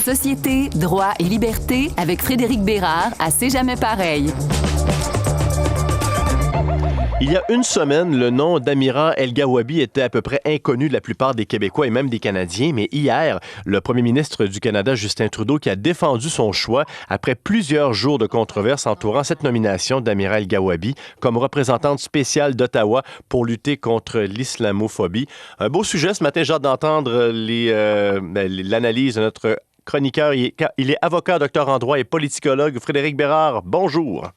Société, droit et liberté avec Frédéric Bérard à C'est jamais pareil. Il y a une semaine, le nom d'Amira El-Gawabi était à peu près inconnu de la plupart des Québécois et même des Canadiens. Mais hier, le premier ministre du Canada, Justin Trudeau, qui a défendu son choix après plusieurs jours de controverse entourant cette nomination d'Amira El-Gawabi comme représentante spéciale d'Ottawa pour lutter contre l'islamophobie. Un beau sujet ce matin, j'ai hâte d'entendre l'analyse de notre chroniqueur. Il est avocat, docteur en droit et politicologue. Frédéric Bérard, bonjour.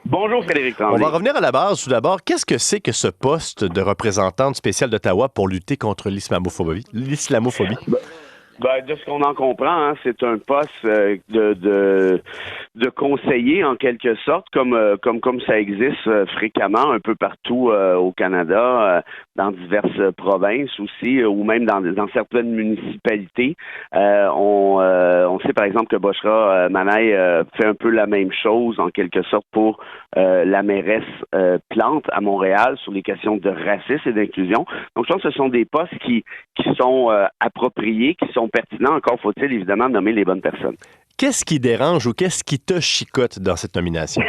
Bonjour Frédéric Tremblay. On va revenir à la base tout d'abord. Qu'est-ce que c'est que ce poste de représentante spéciale d'Ottawa pour lutter contre l'islamophobie? De ce qu'on en comprend, c'est un poste de conseiller en quelque sorte, comme ça existe fréquemment un peu partout au Canada, dans diverses provinces aussi, ou même dans certaines municipalités. On sait par exemple que Bochra Manaï fait un peu la même chose en quelque sorte pour la mairesse Plante à Montréal sur les questions de racisme et d'inclusion. Donc je pense que ce sont des postes qui sont appropriés, qui sont pertinents. Encore faut-il évidemment nommer les bonnes personnes. Qu'est-ce qui dérange ou qu'est-ce qui te chicote dans cette nomination?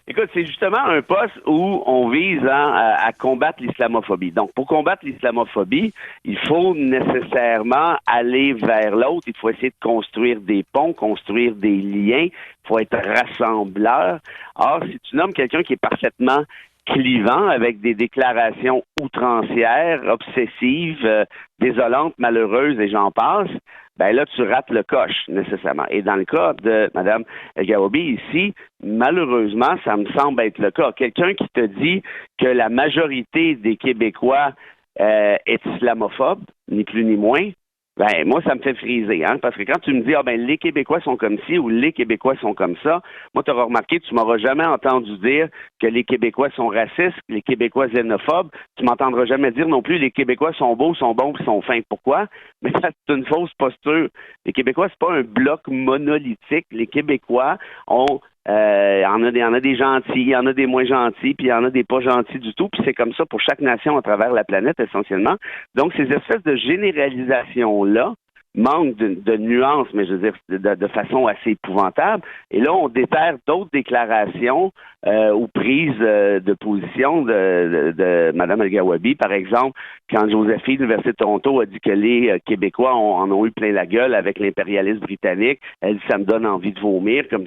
Écoute, c'est justement un poste où on vise à combattre l'islamophobie. Donc, pour combattre l'islamophobie, il faut nécessairement aller vers l'autre. Il faut essayer de construire des ponts, construire des liens. Il faut être rassembleur. Or, si tu nommes quelqu'un qui est parfaitement clivant, avec des déclarations outrancières, obsessives, désolantes, malheureuses, et j'en passe, ben là, tu rates le coche, nécessairement. Et dans le cas de Mme El-Gawabi, ici, malheureusement, ça me semble être le cas. Quelqu'un qui te dit que la majorité des Québécois est islamophobe, ni plus ni moins, ben moi, ça me fait friser, parce que quand tu me dis les Québécois sont comme ci ou les Québécois sont comme ça, moi, tu auras remarqué, tu m'auras jamais entendu dire que les Québécois sont racistes, les Québécois xénophobes. Tu m'entendras jamais dire non plus les Québécois sont beaux, sont bons, sont fins. Pourquoi? Mais ça, c'est une fausse posture. Les Québécois, c'est pas un bloc monolithique. Les Québécois ont il y en a des gentils, il y en a des moins gentils, puis il y en a des pas gentils du tout, puis c'est comme ça pour chaque nation à travers la planète essentiellement. Donc ces espèces de généralisations-là manquent de nuances, mais je veux dire de façon assez épouvantable. Et là, on déterre d'autres déclarations ou prises de position de Mme El-Gawabi. Par exemple, quand Joséphine de l'Université de Toronto a dit que les Québécois en ont eu plein la gueule avec l'impérialisme britannique, elle dit ça me donne envie de vomir, comme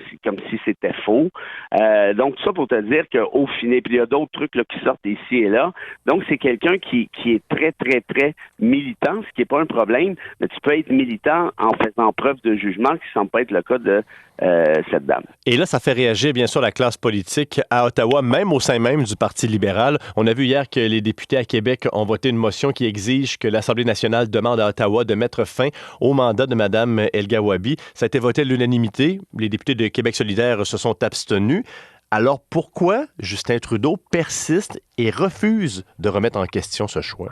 si c'était faux. Donc, tout ça pour te dire qu'au final, puis il y a d'autres trucs là, qui sortent ici et là. Donc, c'est quelqu'un qui est très, très, très militant, ce qui n'est pas un problème, mais tu peux être militant en faisant preuve de jugement, qui semble pas être le cas de cette dame. Et là, ça fait réagir, bien sûr, la classe politique à Ottawa, même au sein même du Parti libéral. On a vu hier que les députés à Québec ont voté une motion qui exige que l'Assemblée nationale demande à Ottawa de mettre fin au mandat de Mme El-Gawabi. Ça a été voté à l'unanimité. Les députés de Québec solidaire se sont abstenus. Alors, pourquoi Justin Trudeau persiste et refuse de remettre en question ce choix?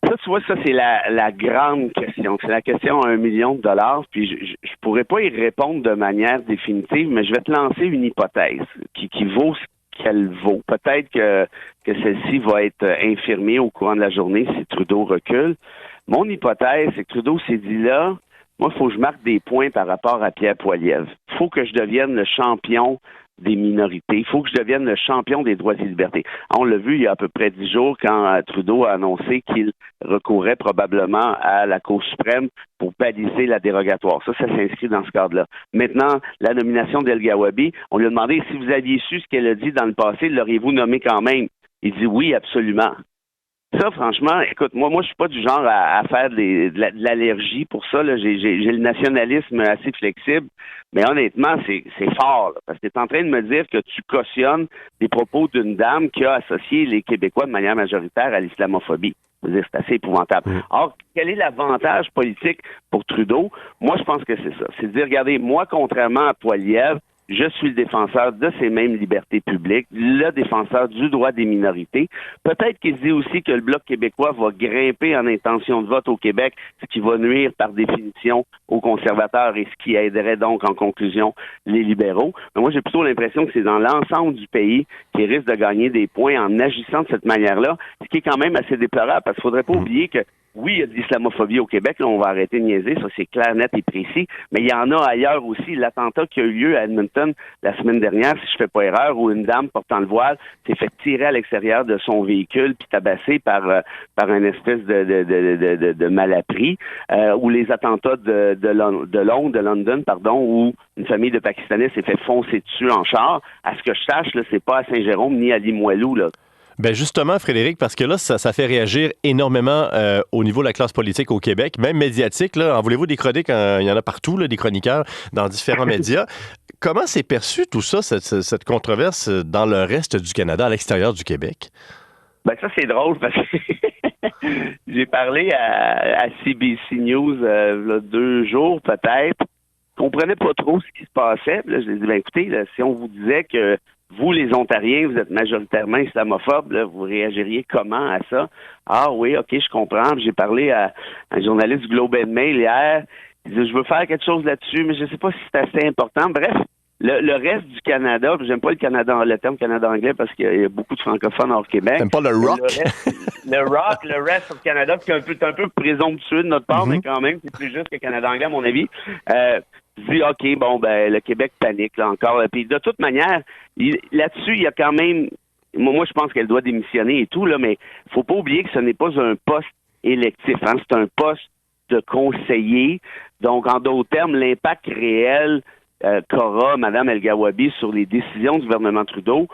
Ça, tu vois, ça, c'est la grande question. C'est la question à $1 million. Puis je pourrais pas y répondre de manière définitive, mais je vais te lancer une hypothèse qui vaut ce qu'elle vaut. Peut-être que celle-ci va être infirmée au courant de la journée si Trudeau recule. Mon hypothèse, c'est que Trudeau s'est dit là, moi, il faut que je marque des points par rapport à Pierre Poilievre. Il faut que je devienne le champion des minorités. Il faut que je devienne le champion des droits et libertés. On l'a vu il y a à peu près 10 jours quand Trudeau a annoncé qu'il recourait probablement à la Cour suprême pour baliser la dérogatoire. Ça s'inscrit dans ce cadre-là. Maintenant, la nomination d'El-Gawabi, on lui a demandé si vous aviez su ce qu'elle a dit dans le passé, l'auriez-vous nommé quand même? Il dit oui, absolument. Ça, franchement, écoute, moi, je suis pas du genre à faire de l'allergie pour ça. Là. J'ai le nationalisme assez flexible, mais honnêtement, c'est fort. Là, parce que tu es en train de me dire que tu cautionnes des propos d'une dame qui a associé les Québécois de manière majoritaire à l'islamophobie. Je veux dire, c'est assez épouvantable. Or, quel est l'avantage politique pour Trudeau? Moi, je pense que c'est ça. C'est de dire, regardez, moi, contrairement à Poilievre, je suis le défenseur de ces mêmes libertés publiques, le défenseur du droit des minorités. Peut-être qu'il se dit aussi que le Bloc québécois va grimper en intention de vote au Québec, ce qui va nuire par définition aux conservateurs et ce qui aiderait donc en conclusion les libéraux. Mais moi, j'ai plutôt l'impression que c'est dans l'ensemble du pays qui risque de gagner des points en agissant de cette manière-là, ce qui est quand même assez déplorable parce qu'il ne faudrait pas oublier que oui, il y a de l'islamophobie au Québec, là, on va arrêter de niaiser, ça c'est clair, net et précis, mais il y en a ailleurs aussi. L'attentat qui a eu lieu à Edmonton la semaine dernière, si je fais pas erreur, où une dame portant le voile s'est fait tirer à l'extérieur de son véhicule puis tabassée par une espèce de malappris, ou les attentats de London, où une famille de Pakistanais s'est fait foncer dessus en char. À ce que je sache, là, c'est pas à Saint-Jérôme ni à Limoilou, là. Ben justement, Frédéric, parce que là, ça fait réagir énormément au niveau de la classe politique au Québec, même médiatique. Là, en voulez-vous des chroniques? Il y en a partout, là, des chroniqueurs dans différents médias. Comment s'est perçu tout ça, cette controverse dans le reste du Canada, à l'extérieur du Québec? Ben ça, c'est drôle parce que j'ai parlé à CBC News là, 2 jours peut-être. Je comprenais pas trop ce qui se passait. Puis là, je leur ai dit, ben écoutez, là, si on vous disait que vous, les Ontariens, vous êtes majoritairement islamophobes, là, vous réagiriez comment à ça? Ah oui, OK, je comprends. Puis j'ai parlé à un journaliste du Globe and Mail hier. Il dit, je veux faire quelque chose là-dessus, mais je sais pas si c'est assez important. Bref, le reste du Canada, j'aime pas le terme Canada anglais parce qu'il y a beaucoup de francophones hors Québec. T'aimes pas le rock? Le reste du Canada, c'est un peu présomptueux de notre part, mais quand même, c'est plus juste que Canada anglais, à mon avis. Dit, OK, bon, ben, le Québec panique, là, encore. Puis, de toute manière, là-dessus, il y a quand même, moi, je pense qu'elle doit démissionner et tout, là, mais faut pas oublier que ce n'est pas un poste électif, hein, c'est un poste de conseiller. Donc, en d'autres termes, l'impact réel qu'aura Mme El-Gawabi sur les décisions du gouvernement Trudeau,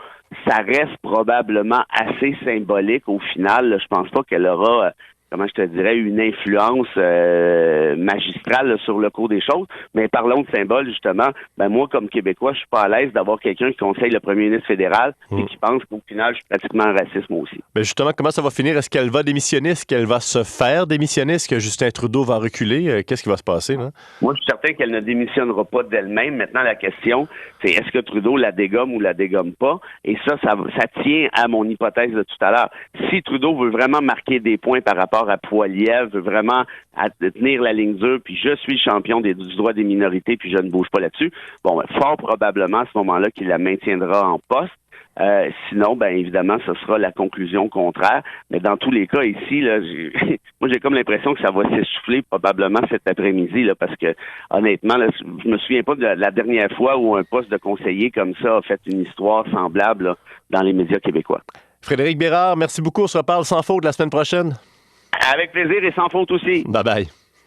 ça reste probablement assez symbolique au final. Là, je pense pas qu'elle aura comment je te dirais, une influence magistrale là, sur le cours des choses. Mais parlons de symbole, justement, ben moi, comme Québécois, je suis pas à l'aise d'avoir quelqu'un qui conseille le premier ministre fédéral et qui pense qu'au final, je suis pratiquement un raciste, moi aussi. Ben justement, comment ça va finir? Est-ce qu'elle va démissionner? Est-ce qu'elle va se faire démissionner? Est-ce que Justin Trudeau va reculer? Qu'est-ce qui va se passer, là? Moi, je suis certain qu'elle ne démissionnera pas d'elle-même. Maintenant, la question, c'est est-ce que Trudeau la dégomme ou la dégomme pas? Et ça tient à mon hypothèse de tout à l'heure. Si Trudeau veut vraiment marquer des points par rapport à Poilievre, veut vraiment tenir la ligne dure, puis je suis champion du droit des minorités, puis je ne bouge pas là-dessus, bon, fort probablement à ce moment-là qu'il la maintiendra en poste. Sinon, ben évidemment, ce sera la conclusion contraire. Mais dans tous les cas, ici, là, moi j'ai comme l'impression que ça va s'essouffler probablement cet après-midi, là, parce que honnêtement, là, je me souviens pas de la dernière fois où un poste de conseiller comme ça a fait une histoire semblable là, dans les médias québécois. Frédéric Bérard, merci beaucoup. On se reparle sans faute la semaine prochaine. Avec plaisir et sans faute aussi. Bye bye.